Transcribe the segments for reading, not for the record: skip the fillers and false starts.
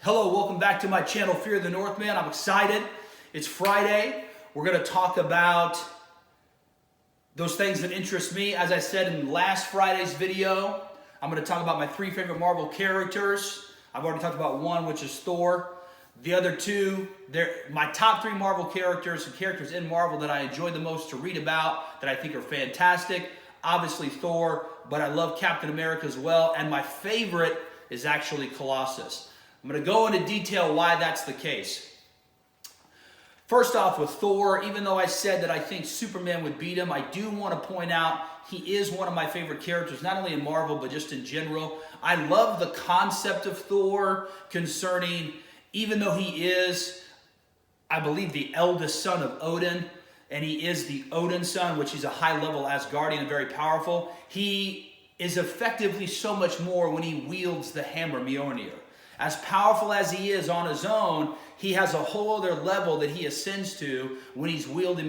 Hello, welcome back to my channel, Fear the Northman. I'm excited. It's Friday. We're going to talk about those things that interest me. As I said in last Friday's video, I'm going to talk about my three favorite Marvel characters. I've already talked about one, which is Thor. The other two, they're my top three Marvel characters and characters in Marvel that I enjoy the most to read about, that I think are fantastic. Obviously Thor, but I love Captain America as well. And my favorite is actually Colossus. I'm going to go into detail why that's the case. First off, with Thor, even though I said that I think Superman would beat him, I do want to point out he is one of my favorite characters, not only in Marvel, but just in general. I love the concept of Thor concerning, even though he is, I believe, the eldest son of Odin, and he is the Odin son, which he's a high-level Asgardian and very powerful, he is effectively so much more when he wields the hammer Mjolnir. As powerful as he is on his own, he has a whole other level that he ascends to when he's wielding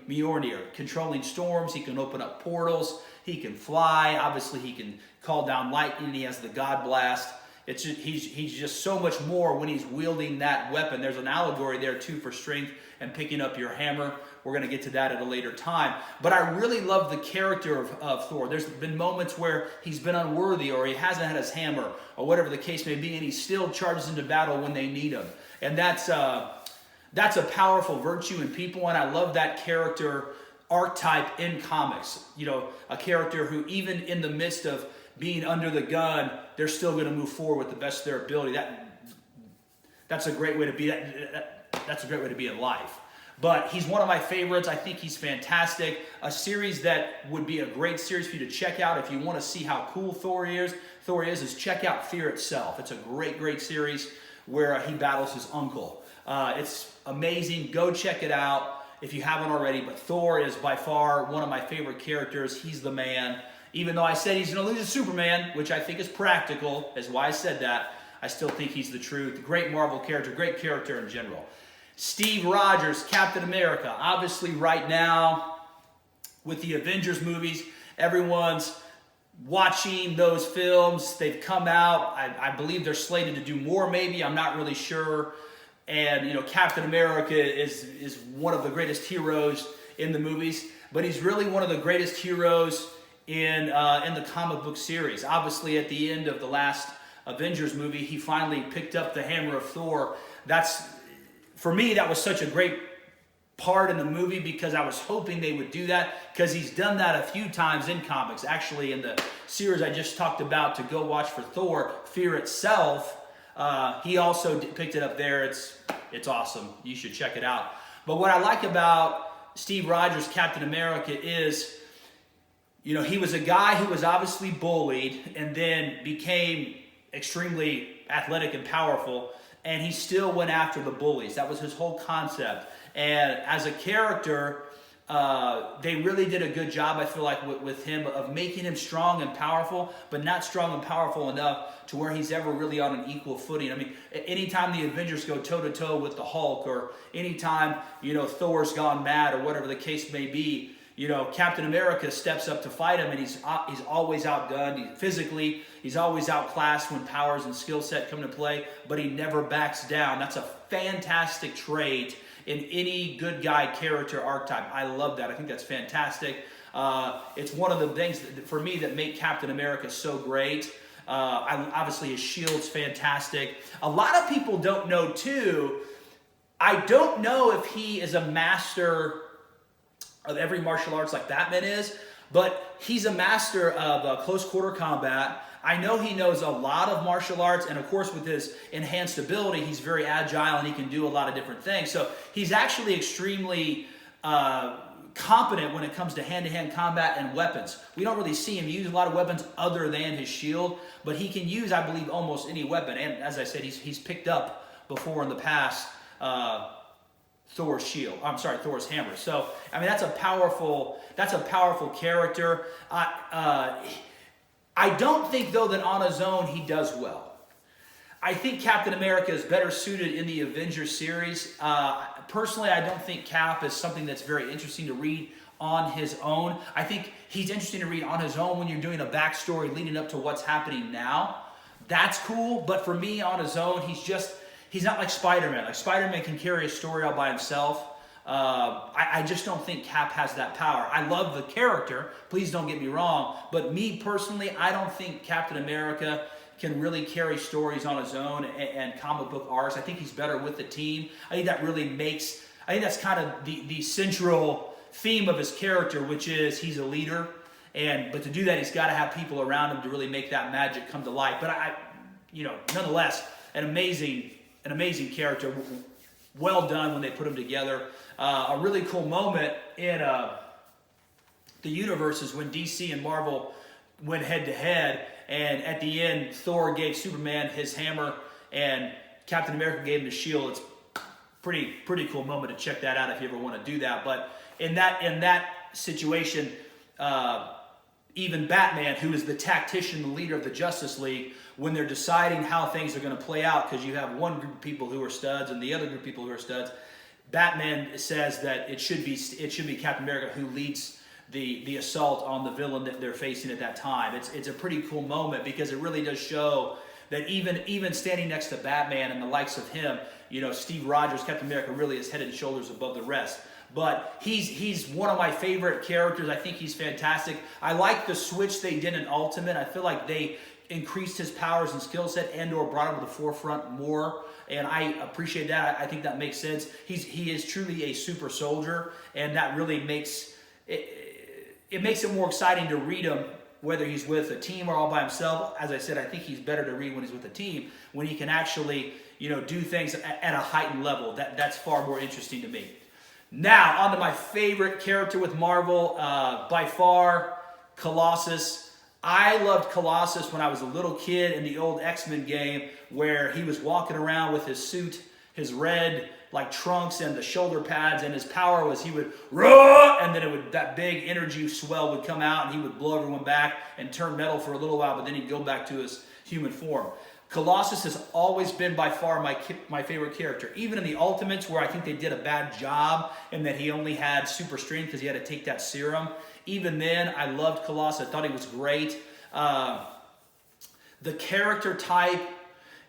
Mjolnir. Controlling storms, he can open up portals, he can fly, obviously he can call down lightning, he has the God Blast. It's just, he's just so much more when he's wielding that weapon. There's an allegory there too for strength and picking up your hammer. We're going to get to that at a later time. But I really love the character of Thor. There's been moments where he's been unworthy or he hasn't had his hammer or whatever the case may be, and he still charges into battle when they need him. And that's a powerful virtue in people, and I love that character archetype in comics. You know, a character who even in the midst of being under the gun, they're still going to move forward with the best of their ability. That's a great way to be. That's a great way to be in life. But he's one of my favorites. I think he's fantastic. A series that would be a great series for you to check out if you want to see how cool Thor is. Is check out Fear itself. It's a great series where he battles his uncle. It's amazing. Go check it out if you haven't already. But Thor is by far one of my favorite characters. He's the man. Even though I said he's going to lose to Superman, which I think is practical, is why I said that, I still think he's the truth. Great Marvel character, great character in general. Steve Rogers, Captain America. Obviously right now, with the Avengers movies, everyone's watching those films. They've come out. I believe they're slated to do more maybe. I'm not really sure. And, you know, Captain America is one of the greatest heroes in the movies. But he's really one of the greatest heroes in the comic book series. Obviously, at the end of the last Avengers movie, he finally picked up the hammer of Thor. For me, that was such a great part in the movie because I was hoping they would do that because he's done that a few times in comics. Actually, in the series I just talked about to go watch for Thor, Fear itself, he also picked it up there. It's awesome. You should check it out. But what I like about Steve Rogers, Captain America, is, you know, he was a guy who was obviously bullied and then became extremely athletic and powerful, and he still went after the bullies. That was his whole concept. And as a character, they really did a good job, I feel like, with him of making him strong and powerful, but not strong and powerful enough to where he's ever really on an equal footing. I mean, anytime the Avengers go toe-to-toe with the Hulk, or anytime, you know, Thor's gone mad or whatever the case may be, you know, Captain America steps up to fight him, and he's always outgunned. Physically, he's always outclassed when powers and skill set come into play, but he never backs down. That's a fantastic trait in any good guy character archetype. I love that. I think that's fantastic. It's one of the things that, for me, that make Captain America so great. Obviously, his shield's fantastic. A lot of people don't know, too. I don't know if he is a master of every martial arts like Batman is, but he's a master of close quarter combat. I know he knows a lot of martial arts, and of course with his enhanced ability, he's very agile and he can do a lot of different things. So he's actually extremely competent when it comes to hand-to-hand combat and weapons. We don't really see him use a lot of weapons other than his shield, but he can use, I believe, almost any weapon. And as I said, he's picked up before in the past Thor's shield. I'm sorry, Thor's hammer. So, I mean, that's a powerful character. I don't think, though, that on his own he does well. I think Captain America is better suited in the Avengers series. Personally, I don't think Cap is something that's very interesting to read on his own. I think he's interesting to read on his own when you're doing a backstory leading up to what's happening now. That's cool, but for me, on his own, he's not like Spider-Man. Like Spider-Man can carry a story all by himself. I just don't think Cap has that power. I love the character, please don't get me wrong, but me personally, I don't think Captain America can really carry stories on his own and comic book arcs. I think he's better with the team. I think that's kind of the central theme of his character, which is he's a leader, but to do that, he's got to have people around him to really make that magic come to life. But nonetheless, an amazing character. Well done when they put them together. A really cool moment in the universe is when DC and Marvel went head to head, and at the end, Thor gave Superman his hammer, and Captain America gave him the shield. It's pretty cool moment to check that out if you ever want to do that. But in that situation, even Batman, who is the tactician, the leader of the Justice League, when they're deciding how things are going to play out, because you have one group of people who are studs and the other group of people who are studs, Batman says that it should be Captain America who leads the assault on the villain that they're facing at that time. It's a pretty cool moment because it really does show that even standing next to Batman and the likes of him, Steve Rogers, Captain America really is head and shoulders above the rest. But he's one of my favorite characters. I think he's fantastic. I like the switch they did in Ultimate. I feel like they increased his powers and skill set and/or brought him to the forefront more, and I appreciate that. I think that makes sense. He is truly a super soldier, and that really makes it makes it more exciting to read him, whether he's with a team or all by himself. As I said, I think he's better to read when he's with a team, when he can actually do things at a heightened level. That's far more interesting to me. Now, on to my favorite character with Marvel, by far, Colossus. I loved Colossus when I was a little kid in the old X-Men game, where he was walking around with his suit, his red trunks and the shoulder pads, and his power was he would roar, and then that big energy swell would come out, and he would blow everyone back and turn metal for a little while, but then he'd go back to his human form. Colossus has always been by far my favorite character. Even in the Ultimates, where I think they did a bad job in that he only had super strength because he had to take that serum. Even then, I loved Colossus. I thought he was great. The character type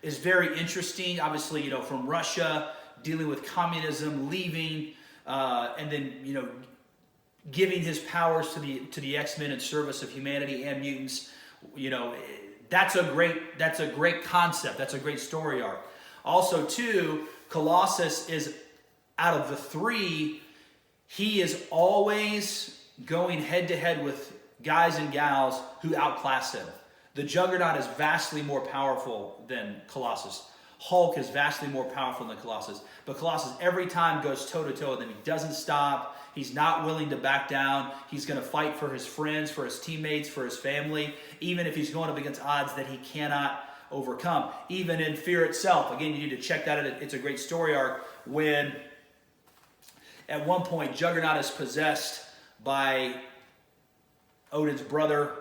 is very interesting. Obviously, from Russia, dealing with communism, leaving, and then giving his powers to the X-Men in service of humanity and mutants. That's a great concept. That's a great story arc. Also, too, Colossus is, out of the three, he is always going head-to-head with guys and gals who outclass him. The Juggernaut is vastly more powerful than Colossus. Hulk is vastly more powerful than Colossus. But Colossus every time goes toe-to-toe with him. He doesn't stop. He's not willing to back down. He's going to fight for his friends, for his teammates, for his family, even if he's going up against odds that he cannot overcome. Even in Fear itself. Again, you need to check that out. It's a great story arc when at one point Juggernaut is possessed by Odin's brother.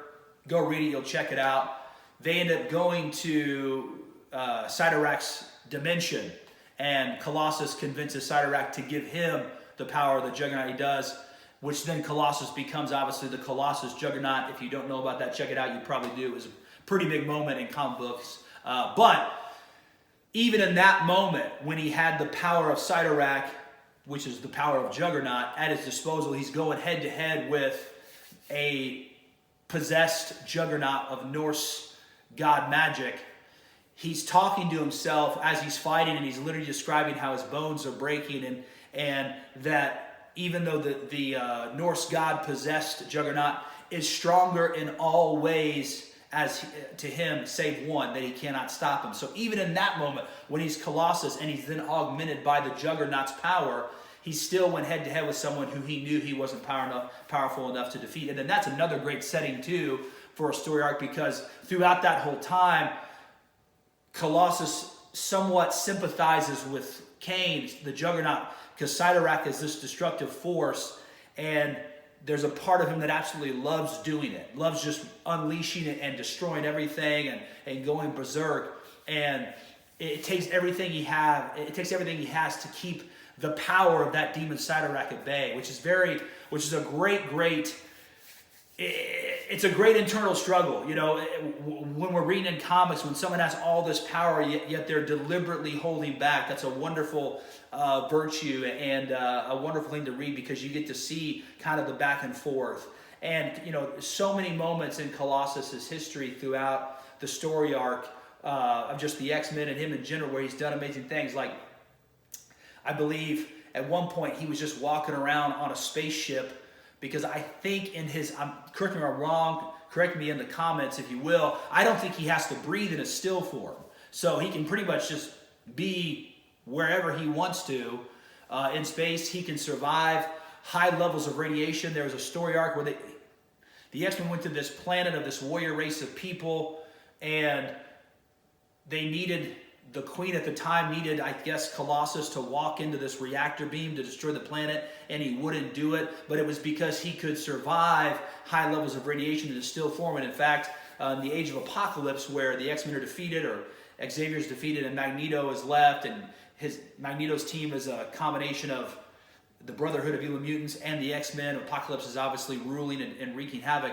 Go read it. You'll check it out. They end up going to Cyttorak's dimension, and Colossus convinces Cyttorak to give him the power of the Juggernaut he does, which then Colossus becomes obviously the Colossus Juggernaut. If you don't know about that, check it out. You probably do. It was a pretty big moment in comic books. But even in that moment, when he had the power of Cyttorak, which is the power of Juggernaut, at his disposal, he's going head-to-head with a possessed Juggernaut of Norse god magic. He's talking to himself as he's fighting, and he's literally describing how his bones are breaking, and that even though the Norse god possessed Juggernaut is stronger in all ways as to him, save one, that he cannot stop him. So even in that moment, when he's Colossus and he's then augmented by the Juggernaut's power, he still went head-to-head with someone who he knew he wasn't powerful enough to defeat. And then that's another great setting, too, for a story arc, because throughout that whole time, Colossus somewhat sympathizes with Kane, the Juggernaut, because Cyttorak is this destructive force, and there's a part of him that absolutely loves doing it, loves just unleashing it and destroying everything and going berserk. And it takes everything he has to keep the power of that demon Cyttorak at bay, which is a great it's a great internal struggle. You know, when we're reading in comics, when someone has all this power, yet they're deliberately holding back, that's a wonderful virtue and a wonderful thing to read, because you get to see kind of the back and forth. And, you know, so many moments in Colossus's history throughout the story arc of just the X-Men and him in general, where he's done amazing things. Like, I believe at one point he was just walking around on a spaceship, because I think in his, correct me if I'm wrong, correct me in the comments if you will, I don't think he has to breathe in a still form. So he can pretty much just be wherever he wants to in space. He can survive high levels of radiation. There was a story arc where the X-Men went to this planet of this warrior race of people, and they needed, the queen at the time needed, I guess, Colossus to walk into this reactor beam to destroy the planet, and he wouldn't do it. But it was because he could survive high levels of radiation in a still form. And in fact, in the Age of Apocalypse, where the X-Men are defeated, or Xavier's defeated, and Magneto is left, and Magneto's team is a combination of the Brotherhood of Evil Mutants and the X-Men. Apocalypse is obviously ruling and wreaking havoc.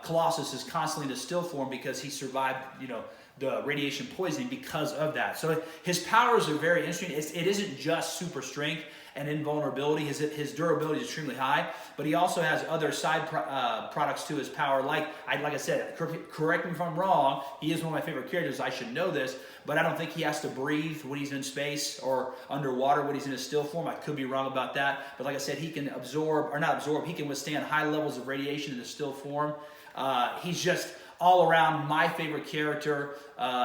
Colossus is constantly in a still form because he survived, you know, the radiation poisoning because of that. So his powers are very interesting. It isn't just super strength and invulnerability. His durability is extremely high, but he also has other side products to his power. Like I said, correct me if I'm wrong, he is one of my favorite characters. I should know this, but I don't think he has to breathe when he's in space or underwater when he's in a still form. I could be wrong about that, but like I said, he can he can withstand high levels of radiation in a still form. He's just all around my favorite character.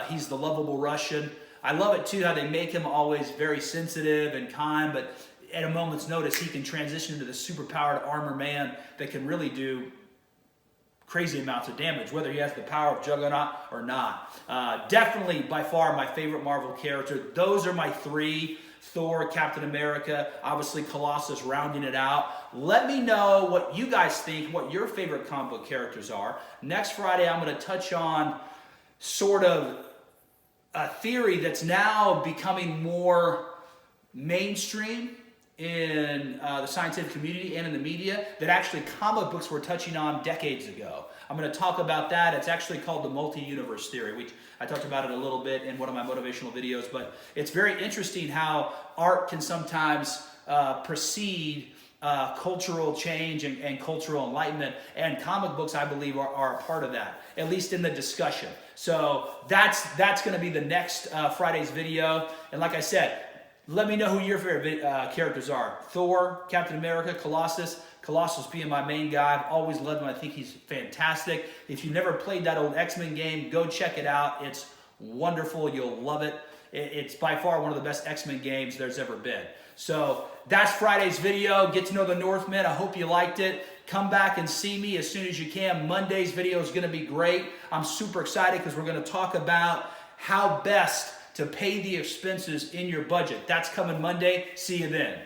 He's the lovable Russian. I love it too how they make him always very sensitive and kind, but at a moment's notice he can transition into the superpowered armor man that can really do crazy amounts of damage, whether he has the power of Juggernaut or not. Definitely by far my favorite Marvel character. Those are my three: Thor, Captain America, obviously Colossus rounding it out. Let me know what you guys think, what your favorite comic book characters are. Next Friday, I'm going to touch on sort of a theory that's now becoming more mainstream in the scientific community and in the media, that actually comic books were touching on decades ago. I'm going to talk about that. It's actually called the multi-universe theory. I talked about it a little bit in one of my motivational videos, but it's very interesting how art can sometimes precede cultural change and cultural enlightenment, and comic books, I believe, are a part of that, at least in the discussion. So that's going to be the next Friday's video. And like I said, let me know who your favorite characters are. Thor, Captain America, Colossus. Colossus being my main guy. I've always loved him. I think he's fantastic. If you've never played that old X-Men game, go check it out. It's wonderful. You'll love it. It's by far one of the best X-Men games there's ever been. So that's Friday's video. Get to know the Northmen. I hope you liked it. Come back and see me as soon as you can. Monday's video is going to be great. I'm super excited because we're going to talk about how best to pay the expenses in your budget. That's coming Monday. See you then.